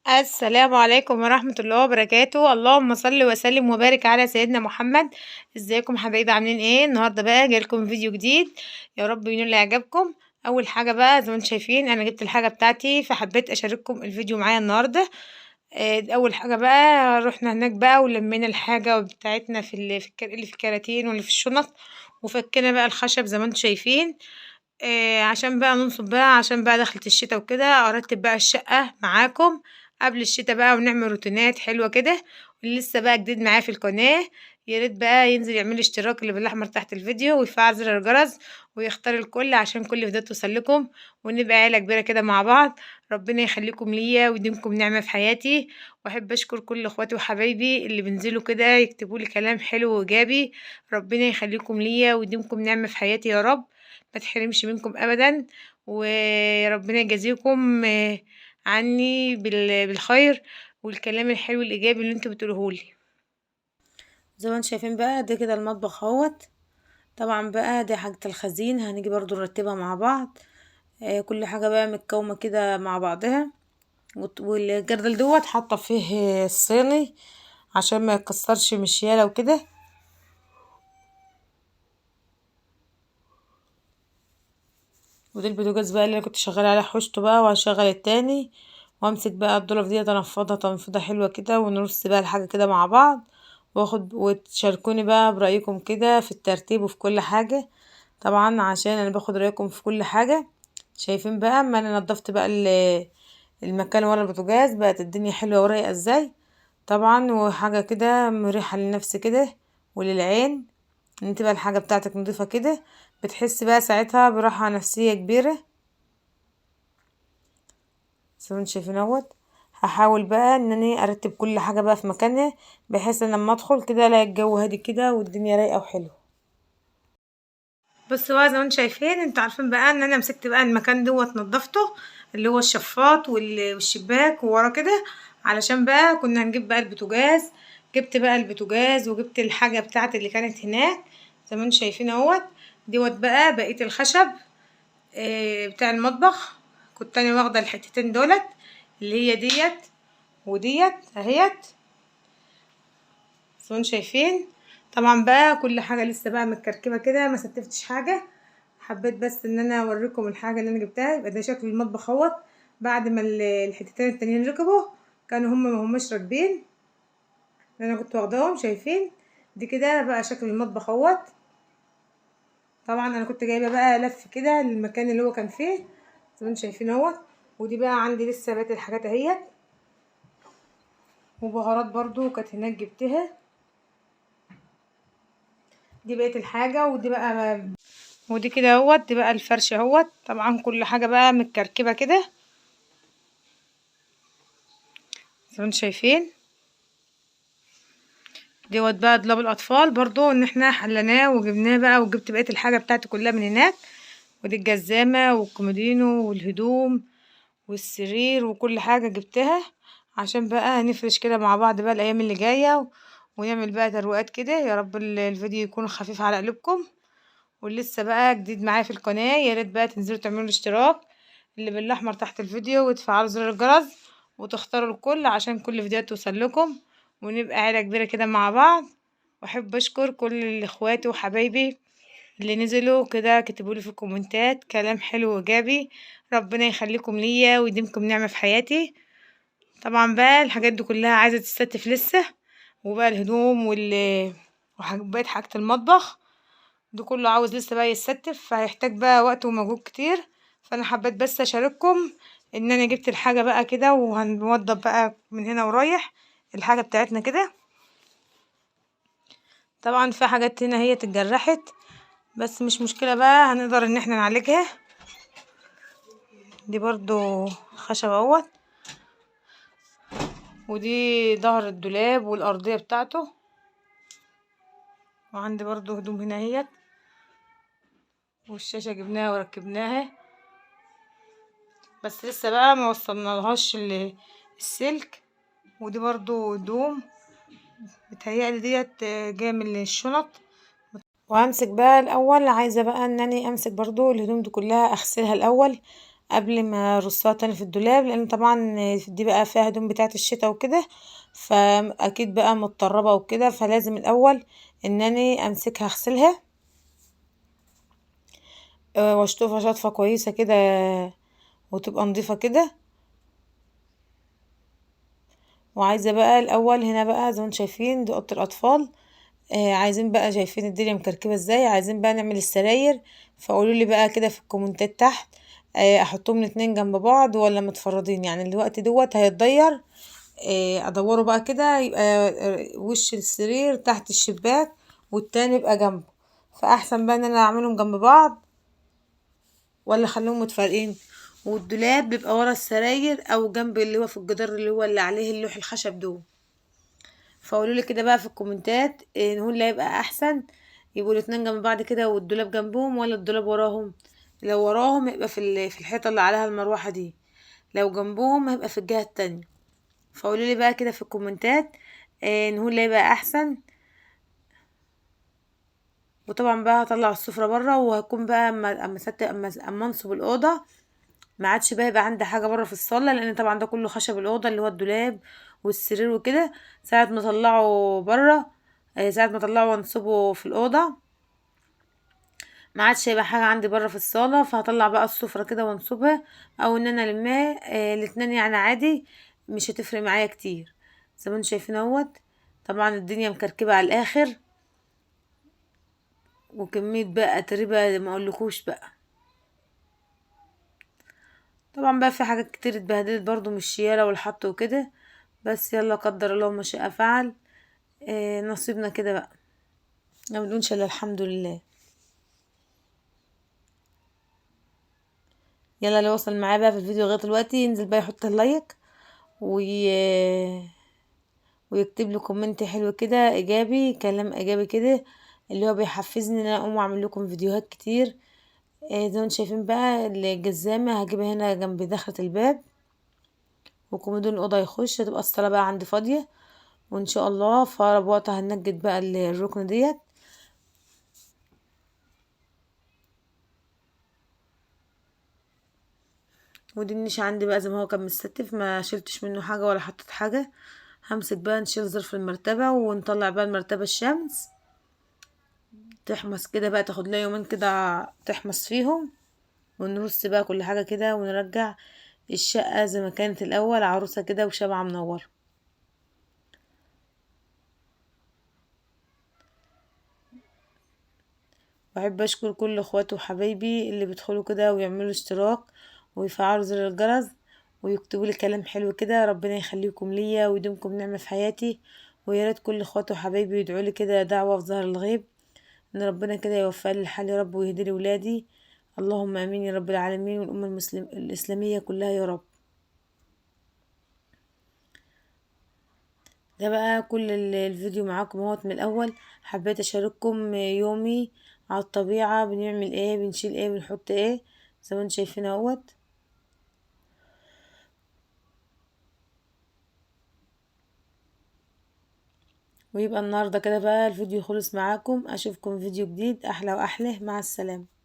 السلام عليكم ورحمة الله وبركاته. اللهم صل وسلم وبارك على سيدنا محمد. ازيكم حبايبي؟ عاملين ايه النهارده؟ بقى جايلكم فيديو جديد، يا رب ينول اعجابكم. اول حاجه بقى زي ما انتم شايفين انا جبت الحاجه بتاعتي، فحبيت اشارككم الفيديو معايا النهارده. اول حاجه بقى رحنا هناك بقى ولمينا الحاجه بتاعتنا اللي في الكراتين واللي في الشنط، وفكنا بقى الخشب زي ما انتم شايفين. عشان بقى ننصب بقى، عشان بقى دخلت الشتا وكده ارتب بقى الشقة معاكم قبل الشتا بقى، ونعمل روتينات حلوة كده. واللي لسه بقى جديد معايا في القناة يا ريت بقى ينزل يعمل اشتراك اللي بالاحمر تحت الفيديو ويفعل زر الجرس ويختار الكل عشان كل فيديو توصلكم، ونبقى عيلة كبيرة كده مع بعض. ربنا يخليكم ليا ويديمكم نعمة في حياتي. واحب اشكر كل اخواتي وحبايبي اللي بينزلوا كده يكتبوا لي كلام حلو وايجابي. ربنا يخليكم ليا ويديمكم نعمة في حياتي يا رب، ما تحرمش منكم ابدا. وربنا يجازيكم عني بالخير والكلام الحلو الايجابي اللي انتوا بتقولوهولي. زي ما انتم شايفين بقى ده كده المطبخ اهوت. طبعا بقى دي حاجة الخزين هنيجي برضو نرتبها مع بعض. كل حاجة بقى متكومة كده مع بعضها. والجردل دوت حاطة فيه الصيني عشان ما يكسرش مشيالة وكده. ودي البوتاجاز بقى اللي انا كنت شغاله عليه حوشته بقى، وهشغل التاني وامسك بقى الضلف دي انفضها تنفيضه حلوه كده، ونرص بقى الحاجه كده مع بعض. واخد وتشاركوني بقى برايكم كده في الترتيب وفي كل حاجه، طبعا عشان انا باخد رايكم في كل حاجه. شايفين بقى اما انا نضفت بقى المكان ورا البوتاجاز بقت الدنيا حلوه ورايقه ازاي. طبعا وحاجه كده مريحه للنفس كده وللعين، ان انت بقى الحاجه بتاعتك نضيفه كده، بتحس بقى ساعتها براحه نفسيه كبيره. زي ما انتم شايفين اهوت. هحاول بقى انني ارتب كل حاجه بقى في مكانها، بحيث ان لما ادخل كده الاقي الجو هادي كده والدنيا رايقه وحلوه. بصوا بقى زي ما انتم شايفين، انتوا عارفين بقى ان انا مسكت بقى المكان دوت نضفته، اللي هو الشفاط والشباك وورا كده، علشان بقى كنا هنجيب بقى البوتاجاز. جبت بقى البوتاجاز وجبت الحاجه بتاعتي اللي كانت هناك زي ما انتم شايفين اهوت. دوت بقى بقيه الخشب بتاع المطبخ. كنت انا واخده الحتتين دولت اللي هي ديت وديت اهيت زي ما انتم شايفين. طبعا بقى كل حاجه لسه بقى متكركبه كده، ما ستفتش حاجه. حبيت بس ان انا اوريكم الحاجه اللي انا جبتها. يبقى ده شكل المطبخ اهوت بعد ما الحتتين التانيين ركبوا، كانوا هما ما هماش راكبين اللي انا كنت واخداهم. شايفين دي كده بقى شكل المطبخ اهوت. طبعا انا كنت جايبه بقى لف كده للمكان اللي هو كان فيه زي ما انتم شايفين اهوت. ودي بقى عندي لسه بقيت الحاجات اهيت، وبهارات برضو كانت هناك جبتها. دي بقيت الحاجه. ودي كده اهوت، دي بقى الفرش اهوت. طبعا كل حاجه بقى متكركبه كده زي ما انتم شايفين. دوت بقى دولاب الاطفال برضو ان احنا حلناه وجبناه بقى، وجبت بقيه الحاجه بتاعتي كلها من هناك. ودي الجزامه والكومودينو والهدوم والسرير وكل حاجه جبتها عشان بقى نفرش كده مع بعض بقى الايام اللي جايه، ونعمل بقى تروقات كده. يا رب الفيديو يكون خفيف على قلوبكم. واللي لسه بقى جديد معايا في القناه يا ريت بقى تنزلوا تعملوا الاشتراك اللي بالاحمر تحت الفيديو، وتفعلوا زر الجرس وتختاروا الكل عشان كل فيديوهات توصل لكم، ونبقى عيله كبيره كده مع بعض. واحب اشكر كل اخواتي وحبايبي اللي نزلوا كده كتبوا لي في الكومنتات كلام حلو وايجابي. ربنا يخليكم ليا ويديمكم نعمه في حياتي. طبعا بقى الحاجات دي كلها عايزه تستف لسه، وبقى الهدوم وبقيت حاجه المطبخ ده كله عاوز لسه بقى يتستف، فهيحتاج بقى وقت ومجهود كتير. فانا حبيت بس اشارككم ان انا جبت الحاجه بقى كده، وهنوضب بقى من هنا ورايح الحاجه بتاعتنا كده. طبعا في حاجات هنا هي اتجرحت بس مش مشكله بقى، هنقدر ان احنا نعالجها. دي برضو خشب اهوت. ودي ظهر الدولاب والارضيه بتاعته. وعندي برضو هدوم هنا اهيت، والشاشه جبناها وركبناها بس لسه بقى ما وصلنالهاش السلك. ودي برضو هدوم بتهيألي ديت جايه من الشنط. وهمسك بقى الاول، عايزه بقى انني امسك برضو الهدوم دي كلها اغسلها الاول قبل ما ارصها تاني في الدولاب، لان طبعا دي بقى فيها هدوم بتاعه الشتاء وكده، فاكيد بقى متطربه وكده، فلازم الاول انني امسكها اغسلها واشطفها شطفه كويسه كده وتبقى نضيفه كده. وعايزه بقى الاول هنا بقى زي ما انتم شايفين دي اوضه الاطفال. عايزين بقى شايفين الدنيا مكركبه ازاي، عايزين بقى نعمل السراير. فقولوا لي بقى كده في الكومنتات تحت، احطهم الاتنين جنب بعض ولا متفرضين، يعني الوقت دوت هيتضير. ادوره بقى كده يبقى وش السرير تحت الشباك والتاني يبقى جنبه. فاحسن بقى ان انا اعملهم جنب بعض ولا اخليهم متفرقين. والدولاب بيبقى ورا السراير او جنب اللي هو في الجدار اللي هو اللي عليه اللوح الخشب دول. فقولوا لي كده بقى في الكومنتات نقول اللي هيبقى احسن، يبقوا الاتنين جنب بعض كده والدولاب جنبهم ولا الدولاب وراهم. لو وراهم يبقى في الحيطه اللي عليها المروحه دي، لو جنبهم هيبقى في الجهه التانية. فقولوا لي بقى كده في الكومنتات نقول اللي هيبقى احسن. وطبعا بقى هطلع السفرة بره، وهكون بقى اما انصب الاوضه ما عادش بقى يبقى عندي حاجه بره في الصاله، لان طبعا ده كله خشب الاوضه اللي هو الدولاب والسرير وكده. ساعه ما اطلعه بره، ساعه ما اطلعه وانصبه في الاوضه ما عادش هيبقى حاجه عندي بره في الصاله. فهطلع بقى السفره كده وانصبها، او ان انا الماه الاتنين يعني عادي، مش هتفرق معايا كتير. زي ما انتم شايفين اهوت. طبعا الدنيا مكركبه على الاخر، وكميه بقى تربه ما اقولكوش بقى. طبعا بقى في حاجات كتير اتبهدلت برضو من الشيالة والحط وكده، بس يلا قدر الله ما شاء فعل. نصيبنا كده بقى، ما بنقولش الا الحمد لله. يلا اللي وصل معايا بقى في الفيديو لغايه دلوقتي ينزل بقى يحط اللايك ويكتب لي كومنت حلو كده ايجابي، كلام ايجابي كده اللي هو بيحفزني ان انا اقوم واعمل لكم فيديوهات كتير. زي ما انتم شايفين بقى الجزامه هجيبها هنا جنب دخلة الباب، وكومودين الاوضه يخش، هتبقى الصاله بقى عندي فاضيه. وان شاء الله في اقرب وقت هنجد بقى الركن ديت. ودي النيش عندي بقى زي ما هو كان مستتف، ما شلتش منه حاجه ولا حطيت حاجه. همسك بقى نشيل ظرف المرتبه ونطلع بقى المرتبه الشمس تحمص كده بقى، تاخد لها يومين كده تحمص فيهم. ونرص بقى كل حاجه كده ونرجع الشقه زي ما كانت الاول، عروسه كده وشمعة منوره. بحب اشكر كل اخواتي وحبايبي اللي بيدخلوا كده ويعملوا اشتراك ويفعلوا زر الجرس ويكتبوا لي كلام حلو كده. ربنا يخليكم ليا ويديمكم نعمة في حياتي. ويا ريت كل اخواتي وحبايبي يدعوا لي كده دعوة في ظهر الغيب، ان ربنا كده يوفق لي الحال يا رب ويهدي لي ولادي. اللهم امين يا رب العالمين، والامه الاسلاميه كلها يا رب. ده بقى كل الفيديو معاكم اهوت من الاول. حبيت اشارككم يومي على الطبيعة، بنعمل ايه، بنشيل ايه، بنحط ايه، زي ما انتم شايفين اهوت. ويبقى النهاردة كده بقى الفيديو خلص معاكم، اشوفكم فيديو جديد احلى واحلى، مع السلامة.